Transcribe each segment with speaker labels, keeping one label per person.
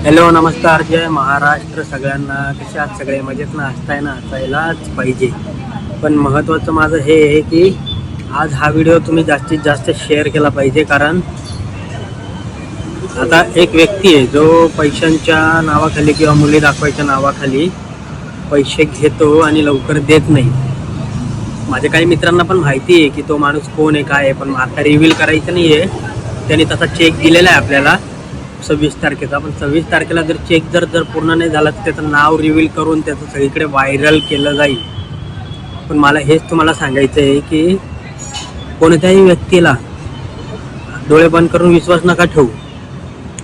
Speaker 1: Hello, नमस्कार, जय महाराष्ट्र सगळ्यांना. कसे आहात सगळे? मजेत ना? असताय ना? असायलाच पाहिजे. पण महत्त्वाचं माझं हे आहे की आज हा व्हिडिओ तुम्ही जास्तीत जास्त शेअर केला पाहिजे, कारण आता एक व्यक्ती आहे जो पैशांच्या नावाखाली किंवा मुली दाखवायच्या नावाखाली पैसे घेतो आणि लवकर देत नाही. माझ्या काही मित्रांना पण माहिती आहे की तो माणूस कोण आहे, काय आहे, पण आता रिव्हील करायचं नाही आहे. त्यांनी तसा चेक दिलेला आहे आपल्याला 26 तारखेचा. पण 26 तारखेला जर चेक जर पूर्ण नाही झाला तर त्याचं नाव रिव्हील करून त्याचं सगळीकडे व्हायरल केलं जाईल. पण मला हेच तुम्हाला सांगायचं आहे की कोणत्याही व्यक्तीला डोळे बंद करून विश्वास नका ठेवू.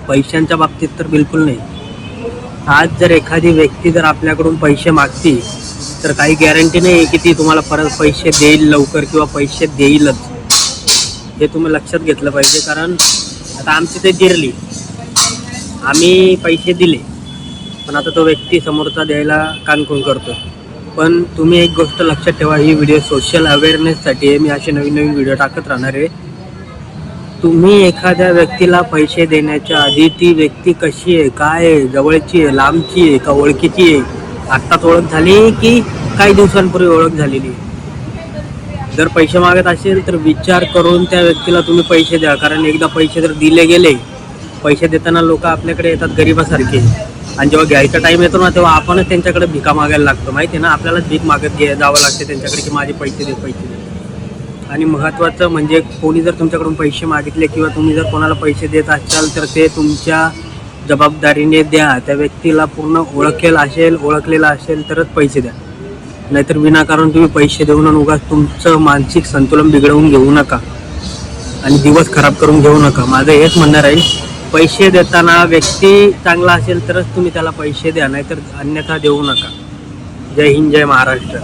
Speaker 1: पैशांच्या बाबतीत तर बिलकुल नाही. आज जर एखादी व्यक्ती जर आपल्याकडून पैसे मागती तर काही गॅरंटी नाही आहे की ती तुम्हाला परत पैसे देईल लवकर किंवा पैसे देईलच. हे तुम्ही लक्षात घेतलं पाहिजे. कारण आता आमची ते जिरली, आम्ही पैसे दिले, पण आता तो व्यक्ती समोरचा द्यायला कानकून करतो. पण तुम्ही एक गोष्ट लक्षात ठेवा, ही व्हिडिओ सोशल अवेअरनेससाठी आहे. मी असे नवीन नवीन व्हिडिओ टाकत राहणार आहे. तुम्ही एखाद्या व्यक्तीला पैसे देण्याच्या आधी ती व्यक्ती कशी आहे, काय आहे, जवळची आहे, लांबची आहे, का ओळखीची आहे, आत्ताच ओळख झाली की काही दिवसांपूर्वी ओळख झालेली आहे. जर पैसे मागत असेल तर विचार करून त्या व्यक्तीला तुम्ही पैसे द्या. कारण एकदा पैसे जर दिले गेले, पैसे देताना लोक आपल्याकडे येतात गरिबासारखे, आणि जेव्हा घ्यायचा टाईम येतो ना तेव्हा आपणच त्यांच्याकडे भिका मागायला लागतो. माहिती आहे ना, आपल्यालाच भीक मागत जावं लागते त्यांच्याकडे की माझे पैसे दे, पैसे दे. आणि महत्त्वाचं म्हणजे कोणी जर तुमच्याकडून पैसे मागितले किंवा तुम्ही जर कोणाला पैसे देत असाल तर ते तुमच्या जबाबदारीने द्या. त्या व्यक्तीला पूर्ण ओळखलेला असेल तरच पैसे द्या. नाहीतर विनाकारण तुम्ही पैसे देऊन उगाच तुमचं मानसिक संतुलन बिघडवून घेऊ नका आणि दिवस खराब करून घेऊ नका. माझं हेच म्हणणं राहील, पैसे देताना व्यक्ती चांगला असेल तरच तुम्ही त्याला पैसे द्या, नाहीतर अन्यथा देऊ नका. जय हिंद, जय महाराष्ट्र.